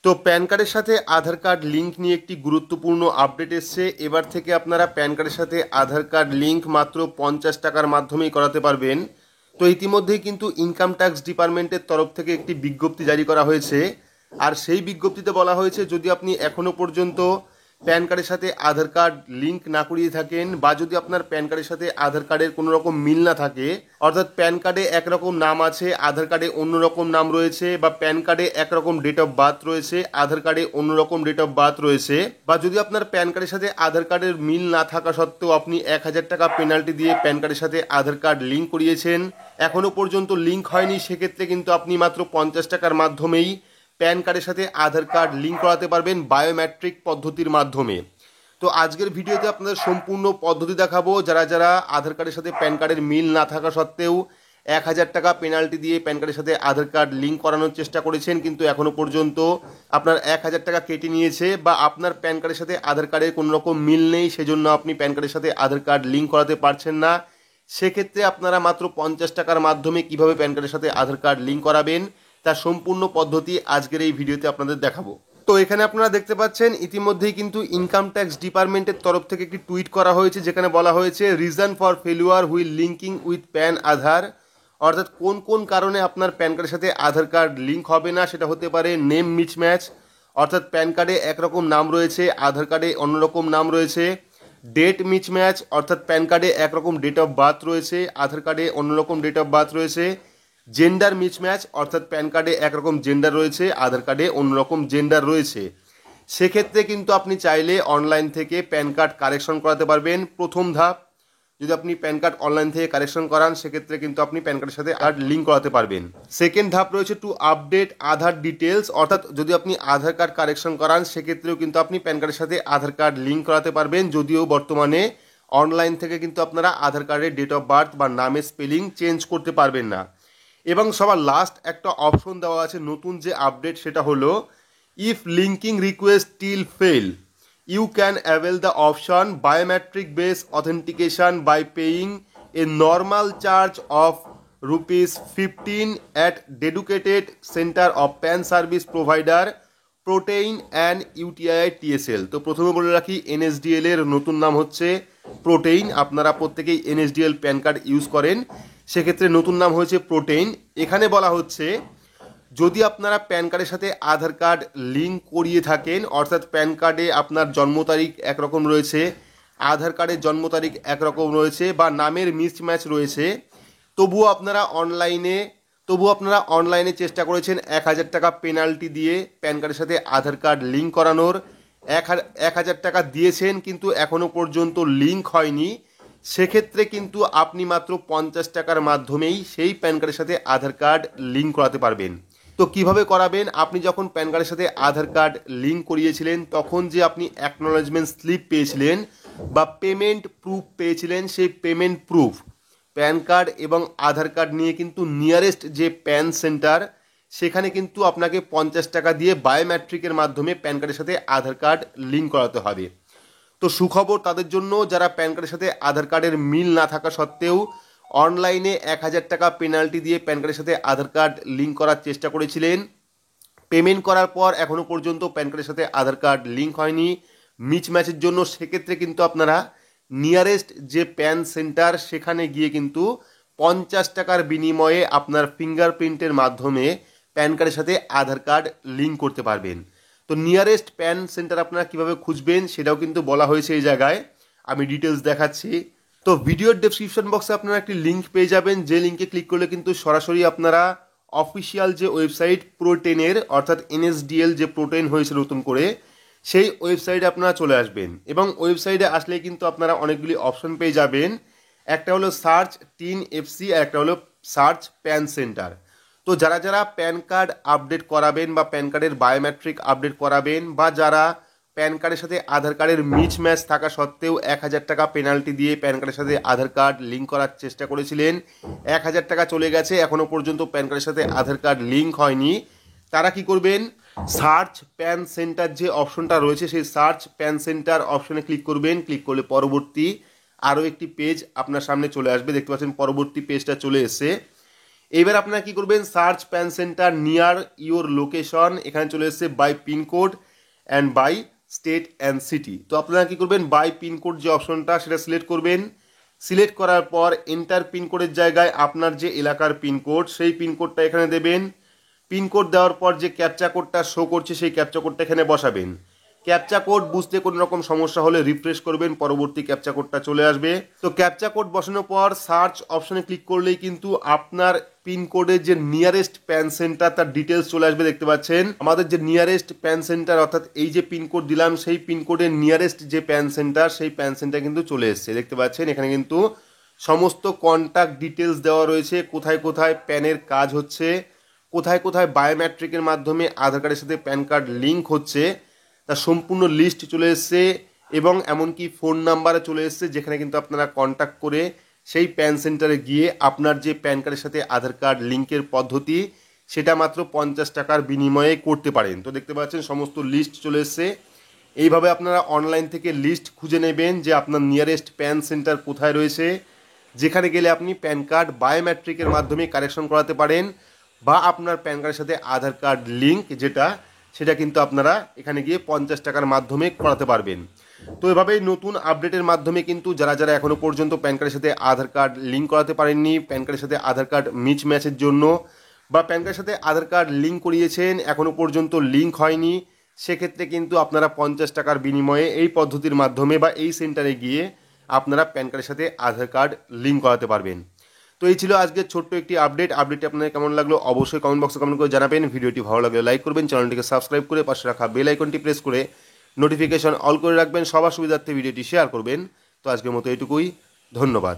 তো প্যান কার্ডের সাথে আধার কার্ড লিঙ্ক নিয়ে একটি গুরুত্বপূর্ণ আপডেট এসছে। এবার থেকে আপনারা প্যান কার্ডের সাথে আধার কার্ড লিঙ্ক মাত্র 50 টাকার মাধ্যমেই করাতে পারবেন। তো ইতিমধ্যেই কিন্তু ইনকাম ট্যাক্স ডিপার্টমেন্টের তরফ থেকে একটি বিজ্ঞপ্তি জারি করা হয়েছে। আর সেই বিজ্ঞপ্তিতে বলা হয়েছে, যদি আপনি এখনও পর্যন্ত প্যান কার্ডের সাথে আধার কার্ড লিঙ্ক না করিয়ে থাকেন, বা যদি আপনার প্যান কার্ডের সাথে আধার কার্ডের কোনো রকম মিল না থাকে, অর্থাৎ প্যান কার্ডে একরকম নাম আছে, আধার কার্ডে অন্যরকম নাম রয়েছে, বা প্যান কার্ডে একরকম ডেট অফ বার্থ রয়েছে, আধার কার্ডে অন্যরকম ডেট অফ বার্থ রয়েছে, বা যদি আপনার প্যান কার্ডের সাথে আধার কার্ডের মিল না থাকা সত্ত্বেও আপনি 1000 টাকা পেনাল্টি দিয়ে প্যান কার্ডের সাথে আধার কার্ড লিঙ্ক করিয়েছেন, এখনও পর্যন্ত লিঙ্ক হয়নি, সেক্ষেত্রে কিন্তু আপনি মাত্র 50 টাকার মাধ্যমেই প্যান কার্ডের সাথে আধার কার্ড লিঙ্ক করাতে পারবেন বায়োমেট্রিক পদ্ধতির মাধ্যমে। তো আজকের ভিডিওতে আপনাদের সম্পূর্ণ পদ্ধতি দেখাবো। যারা যারা আধার কার্ডের সাথে প্যান কার্ডের মিল না থাকা সত্ত্বেও 1000 টাকা পেনাল্টি দিয়ে প্যান কার্ডের সাথে আধার কার্ড লিঙ্ক করানোর চেষ্টা করেছেন, কিন্তু এখনও পর্যন্ত আপনার 1000 টাকা কেটে নিয়েছে, বা আপনার প্যান কার্ডের সাথে আধার কার্ডের কোনো রকম মিল নেই, সেজন্য আপনি প্যান কার্ডের সাথে আধার কার্ড লিঙ্ক করাতে পারছেন না, সেক্ষেত্রে আপনারা মাত্র 50 টাকার মাধ্যমে কিভাবে প্যান কার্ডের সাথে আধার কার্ড লিঙ্ক করাবেন তার সম্পূর্ণ পদ্ধতি আজকের এই ভিডিওতে আপনাদের দেখাবো। তো এখানে আপনারা দেখতে পাচ্ছেন ইতিমধ্যেই কিন্তু ইনকাম ট্যাক্স ডিপার্টমেন্টের তরফ থেকে একটি টুইট করা হয়েছে, যেখানে বলা হয়েছে reason for failure while linking with PAN Aadhaar. অর্থাৎ কোন কোন কারণে আপনার প্যান কার্ডের সাথে আধার কার্ড লিঙ্ক হবে না, সেটা হতে পারে নেম মিসম্যাচ, অর্থাৎ প্যান কার্ডে একরকম নাম রয়েছে, আধার কার্ডে অন্যরকম নাম রয়েছে, ডেট মিসম্যাচ, অর্থাৎ প্যান কার্ডে একরকম ডেট অফ বার্থ রয়েছে, আধার কার্ডে অন্যরকম ডেট অফ বার্থ রয়েছে, জেন্ডার মিসম্যাচ, অর্থাৎ প্যান কার্ডে একরকম জেন্ডার রয়েছে, আধার কার্ডে অন্যরকম জেন্ডার রয়েছে। সেক্ষেত্রে কিন্তু আপনি চাইলে অনলাইন থেকে প্যান কার্ড কারেকশন করাতে পারবেন। প্রথম ধাপ, যদি আপনি প্যান কার্ড অনলাইন থেকে কারেকশন করান, সেক্ষেত্রে কিন্তু আপনি প্যান কার্ডের সাথে কার্ড লিঙ্ক করাতে পারবেন। সেকেন্ড ধাপ রয়েছে টু আপডেট আধার ডিটেলস, অর্থাৎ যদি আপনি আধার কার্ড কারেকশন করান, সেক্ষেত্রেও কিন্তু আপনি প্যান কার্ডের সাথে আধার কার্ড লিঙ্ক করাতে পারবেন, যদিও বর্তমানে অনলাইন থেকে কিন্তু আপনারা আধার কার্ডের ডেট অফ বার্থ বা নামের স্পেলিং চেঞ্জ করতে পারবেন না। এবং সবার লাস্ট একটা অপশন দেওয়া আছে নতুন যে আপডেট, সেটা হলো if linking request still fail you can avail the option biometric base authentication by paying a normal charge of ₹15 at dedicated centre of PAN service provider Protean and UTI TSL. তো প্রথমে বলে রাখি, NSDL এর নতুন নাম হচ্ছে প্রোটেইন। আপনারা প্রত্যেকেই এনএসডিএল প্যান কার্ড ইউজ করেন, সেক্ষেত্রে নতুন নাম হয়েছে প্রোটেইন। এখানে বলা হচ্ছে, যদি আপনারা প্যান কার্ডের সাথে আধার কার্ড লিঙ্ক করিয়ে থাকেন, অর্থাৎ প্যান কার্ডে আপনার জন্ম তারিখ একরকম রয়েছে, আধার কার্ডের জন্ম তারিখ একরকম রয়েছে, বা নামের মিসম্যাচ রয়েছে, তবুও আপনারা অনলাইনে চেষ্টা করেছেন 1000 টাকা পেনাল্টি দিয়ে প্যান কার্ডের সাথে আধার কার্ড লিঙ্ক করানোর, 1000 টাকা দিয়েছেন কিন্তু এখনও পর্যন্ত লিঙ্ক হয়নি, সেক্ষেত্রে কিন্তু আপনি মাত্র 50 টাকার মাধ্যমেই সেই প্যান কার্ডের সাথে আধার কার্ড লিঙ্ক করাতে পারবেন। তো কিভাবে করাবেন? আপনি যখন প্যান কার্ডের সাথে আধার কার্ড লিঙ্ক করিয়েছিলেন, তখন যে আপনি অ্যাকনোলেজমেন্ট স্লিপ পেয়েছিলেন বা পেমেন্ট প্রুফ পেয়েছিলেন, সেই পেমেন্ট প্রুফ প্যান কার্ড এবং আধার কার্ড নিয়ে কিন্তু নিয়ারেস্ট যে প্যান সেন্টার, সেখানে কিন্তু আপনাকে 50 টাকা দিয়ে বায়োমেট্রিকের মাধ্যমে প্যান কার্ডের সাথে আধার কার্ড লিঙ্ক করাতে হবে। তো সুখবর তাদের জন্য, যারা প্যান কার্ডের সাথে আধার কার্ডের মিল না থাকা সত্ত্বেও অনলাইনে 1000 টাকা পেনাল্টি দিয়ে প্যান কার্ডের সাথে আধার কার্ড লিঙ্ক করার চেষ্টা করেছিলেন, পেমেন্ট করার পর এখনও পর্যন্ত প্যান কার্ডের সাথে আধার কার্ড লিঙ্ক হয়নি মিসম্যাচের জন্য, সেক্ষেত্রে কিন্তু আপনারা নিয়ারেস্ট যে প্যান সেন্টার, সেখানে গিয়ে কিন্তু 50 টাকার বিনিময়ে আপনার ফিঙ্গারপ্রিন্টের মাধ্যমে প্যান কার্ডের সাথে আধার কার্ড লিঙ্ক করতে পারবেন। তো নিয়ারেস্ট প্যান সেন্টার আপনারা কীভাবে খুঁজবেন সেটাও কিন্তু বলা হয়েছে এই জায়গায়, আমি ডিটেলস দেখাচ্ছি। তো ভিডিওর ডেসক্রিপশন বক্সে আপনারা একটি লিঙ্ক পেয়ে যাবেন, যে লিঙ্কে ক্লিক করলে কিন্তু সরাসরি আপনারা অফিসিয়াল যে ওয়েবসাইট প্রোটেনের, অর্থাৎ এনএসডিএল যে প্রোটেন হয়েছে নতুন করে, সেই ওয়েবসাইটে আপনারা চলে আসবেন। এবং ওয়েবসাইটে আসলে কিন্তু আপনারা অনেকগুলি অপশন পেয়ে যাবেন। একটা হলো সার্চ টিন এফসি, আর একটা হলো সার্চ প্যান সেন্টার। তো যারা যারা প্যান কার্ড আপডেট করাবেন বা প্যান কার্ডের বায়োমেট্রিক আপডেট করাবেন, বা যারা প্যান কার্ডের সাথে আধার কার্ডের মিসম্যাচ থাকা সত্ত্বেও 1000 টাকা পেনাল্টি দিয়ে প্যান কার্ডের সাথে আধার কার্ড লিঙ্ক করার চেষ্টা করেছিলেন, 1000 টাকা চলে গেছে, এখনও পর্যন্ত প্যান কার্ডের সাথে আধার কার্ড লিঙ্ক হয়নি, তারা কি করবেন? সার্চ প্যান সেন্টার যে অপশনটা রয়েছে, সেই সার্চ প্যান সেন্টার অপশনে ক্লিক করবেন। ক্লিক করলে পরবর্তী আরও একটি পেজ আপনার সামনে চলে আসবে। দেখতে পাচ্ছেন পরবর্তী পেজটা চলে এসেছে। এবার আপনারা কি করবেন, search PAN centre near your location, এখানে চলে এসেছে by pincode and by state and city. তো আপনারা কি করবেন, বাই পিনকোড যে অপশনটা সেটা সিলেক্ট করবেন। সিলেক্ট করার পর এন্টার পিনকোডের জায়গায় আপনার যে এলাকার পিনকোড সেই পিনকোডটা এখানে দেবেন। পিনকোড দেওয়ার পর যে ক্যাপচা কোডটা শো করছে সেই ক্যাপচা কোডটা এখানে বসাবেন। ক্যাপচা কোড বুঝতে কোনো রকম সমস্যা হলে রিফ্রেশ করবেন, পরবর্তী ক্যাপচা কোডটা চলে আসবে। তো ক্যাপচা কোড বসানোর পর সার্চ অপশনে ক্লিক করলেই কিন্তু আপনার পিনকোডের যে নিয়ারেস্ট প্যান সেন্টার তার ডিটেলস চলে আসবে। দেখতে পাচ্ছেন আমাদের যে নিয়ারেস্ট প্যান সেন্টার, অর্থাৎ এই যে পিনকোড দিলাম সেই পিনকোডের নিয়ারেস্ট যে প্যান সেন্টার সেই প্যান সেন্টার কিন্তু চলে এসছে। দেখতে পাচ্ছেন এখানে কিন্তু সমস্ত কন্ট্যাক্ট ডিটেলস দেওয়া রয়েছে, কোথায় কোথায় প্যানের কাজ হচ্ছে, কোথায় কোথায় বায়োমেট্রিকের মাধ্যমে আধার কার্ডের সাথে প্যান কার্ড লিঙ্ক হচ্ছে, তার সম্পূর্ণ লিস্ট চলে এসছে এবং এমনকি ফোন নাম্বারে চলে এসছে, যেখানে কিন্তু আপনারা কন্ট্যাক্ট করে সেই প্যান সেন্টারে গিয়ে আপনার যে প্যান কার্ডের সাথে আধার কার্ড লিঙ্কের পদ্ধতি সেটা মাত্র 50 টাকার বিনিময়ে করতে পারেন। তো দেখতে পাচ্ছেন সমস্ত লিস্ট চলে এসছে। এইভাবে আপনারা অনলাইন থেকে লিস্ট খুঁজে নেবেন যে আপনার নিয়ারেস্ট প্যান সেন্টার কোথায় রয়েছে, যেখানে গেলে আপনি প্যান কার্ড বায়োমেট্রিকের মাধ্যমে কারেকশন করাতে পারেন, বা আপনার প্যান কার্ডের সাথে আধার কার্ড লিঙ্ক যেটা সেটা কিন্তু আপনারা এখানে গিয়ে 50 টাকার মাধ্যমে করাতে পারবেন। তো এভাবেই নতুন আপডেটের মাধ্যমে কিন্তু যারা যারা এখনও পর্যন্ত প্যান কার্ডের সাথে আধার কার্ড লিঙ্ক করাতে পারেননি, প্যান কার্ডের সাথে আধার কার্ড মিস ম্যাচের জন্য, বা প্যান কার্ডের সাথে আধার কার্ড লিঙ্ক করিয়েছেন এখনও পর্যন্ত লিঙ্ক হয়নি, সেক্ষেত্রে কিন্তু আপনারা 50 টাকার বিনিময়ে এই পদ্ধতির মাধ্যমে বা এই সেন্টারে গিয়ে আপনারা প্যান কার্ডের সাথে আধার কার্ড লিঙ্ক করাতে পারবেন। তো এই ছিল আজকের ছোট্ট একটি আপডেটটি আপনাদের কেমন লাগলো অবশ্যই কমেন্ট বক্সে কমেন্ট করে জানাবেন। ভিডিওটি ভালো লাগলে লাইক করবেন, চ্যানেলটিকে সাবস্ক্রাইব করে পাশে রাখা বেল আইকনটি প্রেস করে নোটিফিকেশন অল করে রাখবেন, সবার সুবিধার্থে ভিডিওটি শেয়ার করবেন। তো আজকের মতো এটুকুই, ধন্যবাদ।